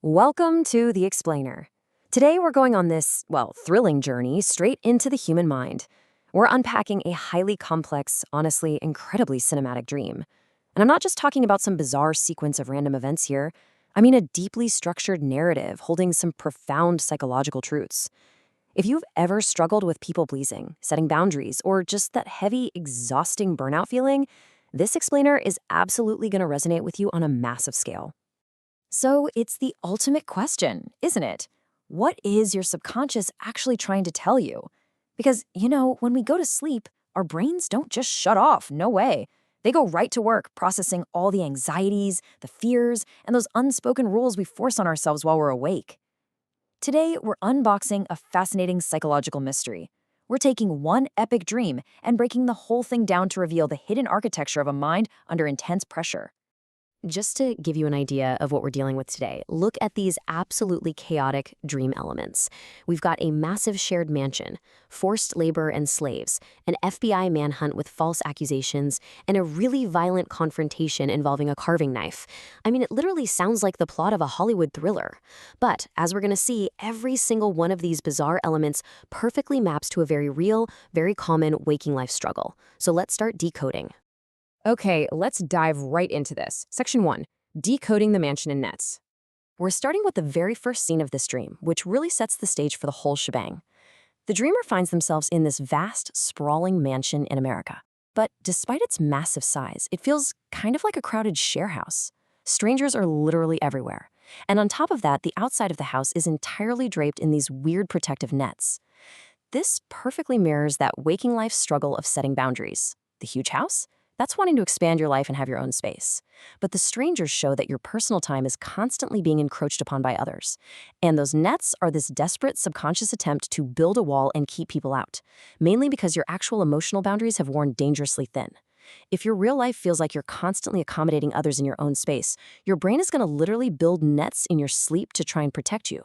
Welcome to The Explainer. Today we're going on this, thrilling journey straight into the human mind. We're unpacking a highly complex, honestly, incredibly cinematic dream. And I'm not just talking about some bizarre sequence of random events here. I mean a deeply structured narrative holding some profound psychological truths. If you've ever struggled with people-pleasing, setting boundaries, or just that heavy, exhausting burnout feeling, this explainer is absolutely going to resonate with you on a massive scale. So it's the ultimate question, isn't it? What is your subconscious actually trying to tell you? Because, when we go to sleep, our brains don't just shut off, no way. They go right to work processing all the anxieties, the fears, and those unspoken rules we force on ourselves while we're awake. Today, we're unboxing a fascinating psychological mystery. We're taking one epic dream and breaking the whole thing down to reveal the hidden architecture of a mind under intense pressure. Just to give you an idea of what we're dealing with today, look at these absolutely chaotic dream elements. We've got a massive shared mansion, forced labor and slaves, an FBI manhunt with false accusations, and a really violent confrontation involving a carving knife. I mean, it literally sounds like the plot of a Hollywood thriller. But, as we're going to see, every single one of these bizarre elements perfectly maps to a very real, very common waking life struggle. So let's start decoding. Okay, let's dive right into this. Section 1. Decoding the mansion in nets. We're starting with the very first scene of this dream, which really sets the stage for the whole shebang. The dreamer finds themselves in this vast, sprawling mansion in America. But despite its massive size, it feels kind of like a crowded share house. Strangers are literally everywhere. And on top of that, the outside of the house is entirely draped in these weird protective nets. This perfectly mirrors that waking life struggle of setting boundaries. The huge house? That's wanting to expand your life and have your own space. But the strangers show that your personal time is constantly being encroached upon by others. And those nets are this desperate subconscious attempt to build a wall and keep people out, mainly because your actual emotional boundaries have worn dangerously thin. If your real life feels like you're constantly accommodating others in your own space, your brain is going to literally build nets in your sleep to try and protect you.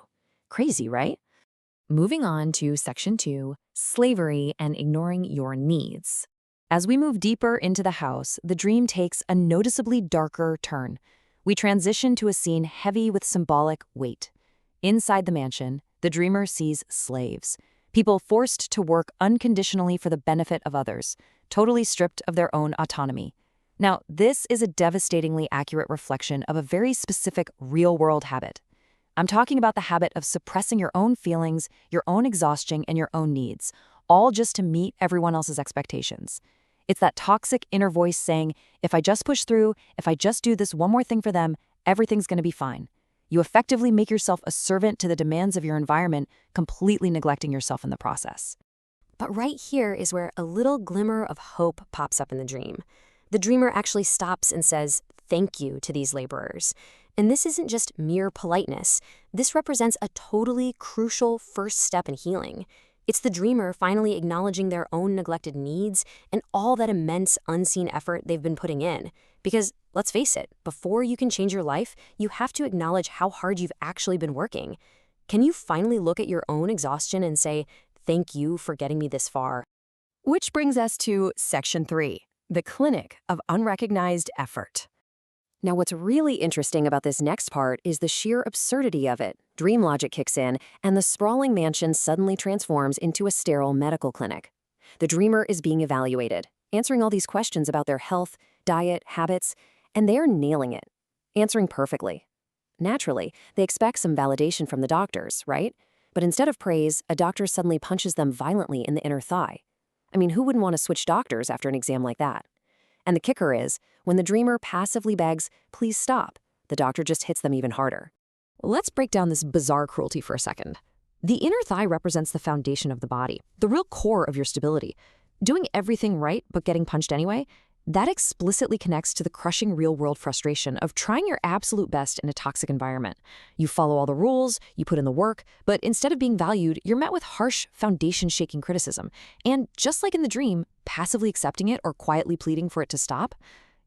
Crazy, right? Moving on to Section 2, slavery and ignoring your needs. As we move deeper into the house, the dream takes a noticeably darker turn. We transition to a scene heavy with symbolic weight. Inside the mansion, the dreamer sees slaves, people forced to work unconditionally for the benefit of others, totally stripped of their own autonomy. Now, this is a devastatingly accurate reflection of a very specific real-world habit. I'm talking about the habit of suppressing your own feelings, your own exhaustion, and your own needs, all just to meet everyone else's expectations. It's that toxic inner voice saying, if I just push through, if I just do this one more thing for them, everything's going to be fine. You effectively make yourself a servant to the demands of your environment, completely neglecting yourself in the process. But right here is where a little glimmer of hope pops up in the dream. The dreamer actually stops and says, thank you to these laborers. And this isn't just mere politeness. This represents a totally crucial first step in healing. It's the dreamer finally acknowledging their own neglected needs and all that immense unseen effort they've been putting in. Because, let's face it, before you can change your life, you have to acknowledge how hard you've actually been working. Can you finally look at your own exhaustion and say, thank you for getting me this far? Which brings us to Section 3, the clinic of unrecognized effort. Now, what's really interesting about this next part is the sheer absurdity of it. Dream logic kicks in, and the sprawling mansion suddenly transforms into a sterile medical clinic. The dreamer is being evaluated, answering all these questions about their health, diet, habits, and they're nailing it, answering perfectly. Naturally, they expect some validation from the doctors, right? But instead of praise, a doctor suddenly punches them violently in the inner thigh. I mean, who wouldn't want to switch doctors after an exam like that? And the kicker is, when the dreamer passively begs, please stop, the doctor just hits them even harder. Let's break down this bizarre cruelty for a second. The inner thigh represents the foundation of the body, the real core of your stability. Doing everything right but getting punched anyway, that explicitly connects to the crushing real-world frustration of trying your absolute best in a toxic environment. You follow all the rules, you put in the work, but instead of being valued, you're met with harsh, foundation-shaking criticism. And just like in the dream, passively accepting it or quietly pleading for it to stop?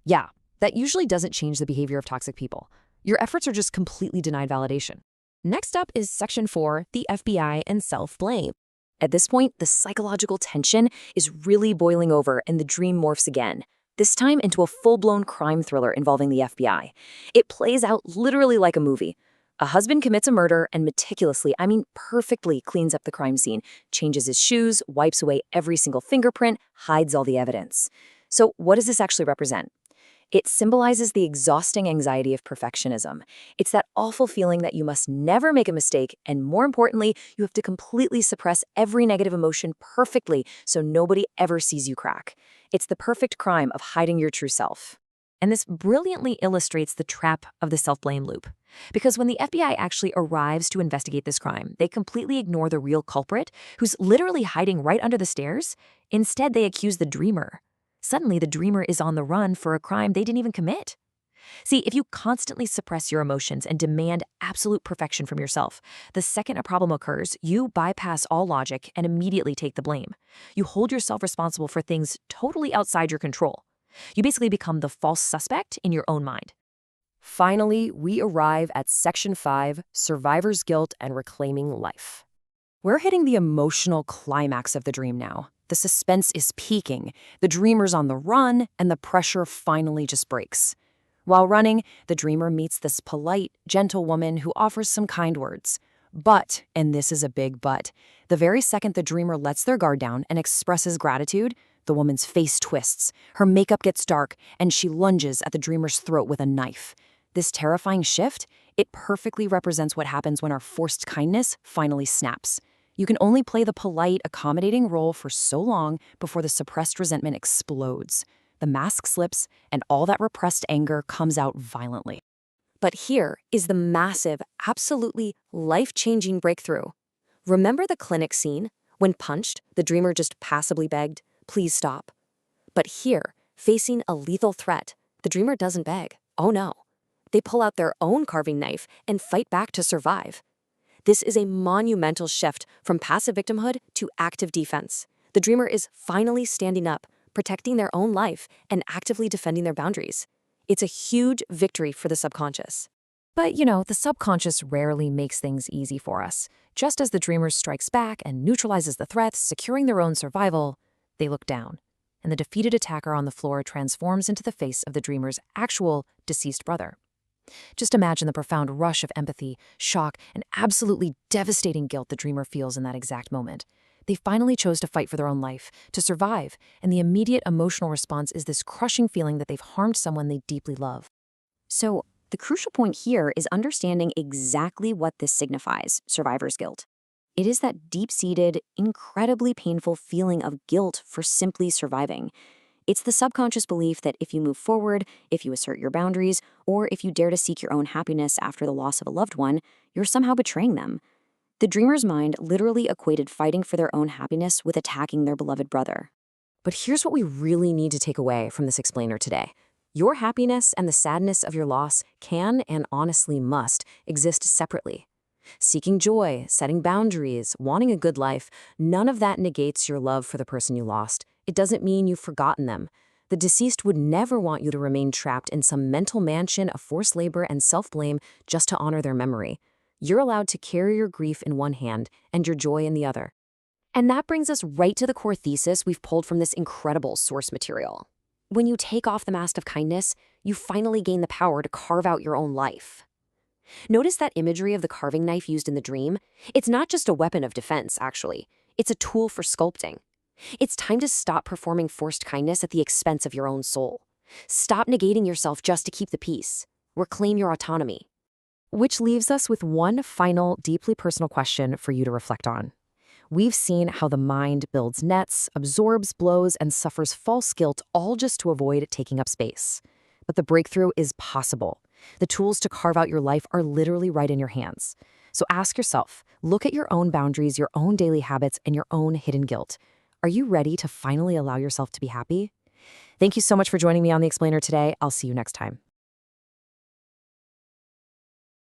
Yeah, that usually doesn't change the behavior of toxic people. Your efforts are just completely denied validation. Next up is Section 4, the FBI and self-blame. At this point, the psychological tension is really boiling over and the dream morphs again. This time into a full-blown crime thriller involving the FBI. It plays out literally like a movie. A husband commits a murder and meticulously, perfectly cleans up the crime scene, changes his shoes, wipes away every single fingerprint, hides all the evidence. So, what does this actually represent? It symbolizes the exhausting anxiety of perfectionism. It's that awful feeling that you must never make a mistake, and more importantly, you have to completely suppress every negative emotion perfectly so nobody ever sees you crack. It's the perfect crime of hiding your true self. And this brilliantly illustrates the trap of the self-blame loop. Because when the FBI actually arrives to investigate this crime, they completely ignore the real culprit, who's literally hiding right under the stairs. Instead, they accuse the dreamer. Suddenly, the dreamer is on the run for a crime they didn't even commit. See, if you constantly suppress your emotions and demand absolute perfection from yourself, the second a problem occurs, you bypass all logic and immediately take the blame. You hold yourself responsible for things totally outside your control. You basically become the false suspect in your own mind. Finally, we arrive at Section 5, Survivor's Guilt and Reclaiming Life. We're hitting the emotional climax of the dream now. The suspense is peaking, the dreamer's on the run, and the pressure finally just breaks. While running, the dreamer meets this polite, gentle woman who offers some kind words. But, and this is a big but, the very second the dreamer lets their guard down and expresses gratitude, the woman's face twists, her makeup gets dark, and she lunges at the dreamer's throat with a knife. This terrifying shift, it perfectly represents what happens when our forced kindness finally snaps. You can only play the polite, accommodating role for so long before the suppressed resentment explodes. The mask slips, and all that repressed anger comes out violently. But here is the massive, absolutely life-changing breakthrough. Remember the clinic scene? When punched, the dreamer just passively begged, "Please stop." But here, facing a lethal threat, the dreamer doesn't beg. Oh no. They pull out their own carving knife and fight back to survive. This is a monumental shift from passive victimhood to active defense. The dreamer is finally standing up, protecting their own life, and actively defending their boundaries. It's a huge victory for the subconscious. But, the subconscious rarely makes things easy for us. Just as the dreamer strikes back and neutralizes the threats, securing their own survival, they look down, and the defeated attacker on the floor transforms into the face of the dreamer's actual deceased brother. Just imagine the profound rush of empathy, shock, and absolutely devastating guilt the dreamer feels in that exact moment. They finally chose to fight for their own life, to survive, and the immediate emotional response is this crushing feeling that they've harmed someone they deeply love. So, the crucial point here is understanding exactly what this signifies, survivor's guilt. It is that deep-seated, incredibly painful feeling of guilt for simply surviving. It's the subconscious belief that if you move forward, if you assert your boundaries, or if you dare to seek your own happiness after the loss of a loved one, you're somehow betraying them. The dreamer's mind literally equated fighting for their own happiness with attacking their beloved brother. But here's what we really need to take away from this explainer today. Your happiness and the sadness of your loss can and honestly must exist separately. Seeking joy, setting boundaries, wanting a good life, none of that negates your love for the person you lost. It doesn't mean you've forgotten them. The deceased would never want you to remain trapped in some mental mansion of forced labor and self-blame just to honor their memory. You're allowed to carry your grief in one hand and your joy in the other. And that brings us right to the core thesis we've pulled from this incredible source material. When you take off the mask of kindness, you finally gain the power to carve out your own life. Notice that imagery of the carving knife used in the dream? It's not just a weapon of defense, actually. It's a tool for sculpting. It's time to stop performing forced kindness at the expense of your own soul. Stop negating yourself just to keep the peace. Reclaim your autonomy. Which leaves us with one final, deeply personal question for you to reflect on. We've seen how the mind builds nets, absorbs blows, and suffers false guilt all just to avoid taking up space. But the breakthrough is possible. The tools to carve out your life are literally right in your hands. So ask yourself, look at your own boundaries, your own daily habits, and your own hidden guilt. Are you ready to finally allow yourself to be happy? Thank you so much for joining me on The Explainer today. I'll see you next time.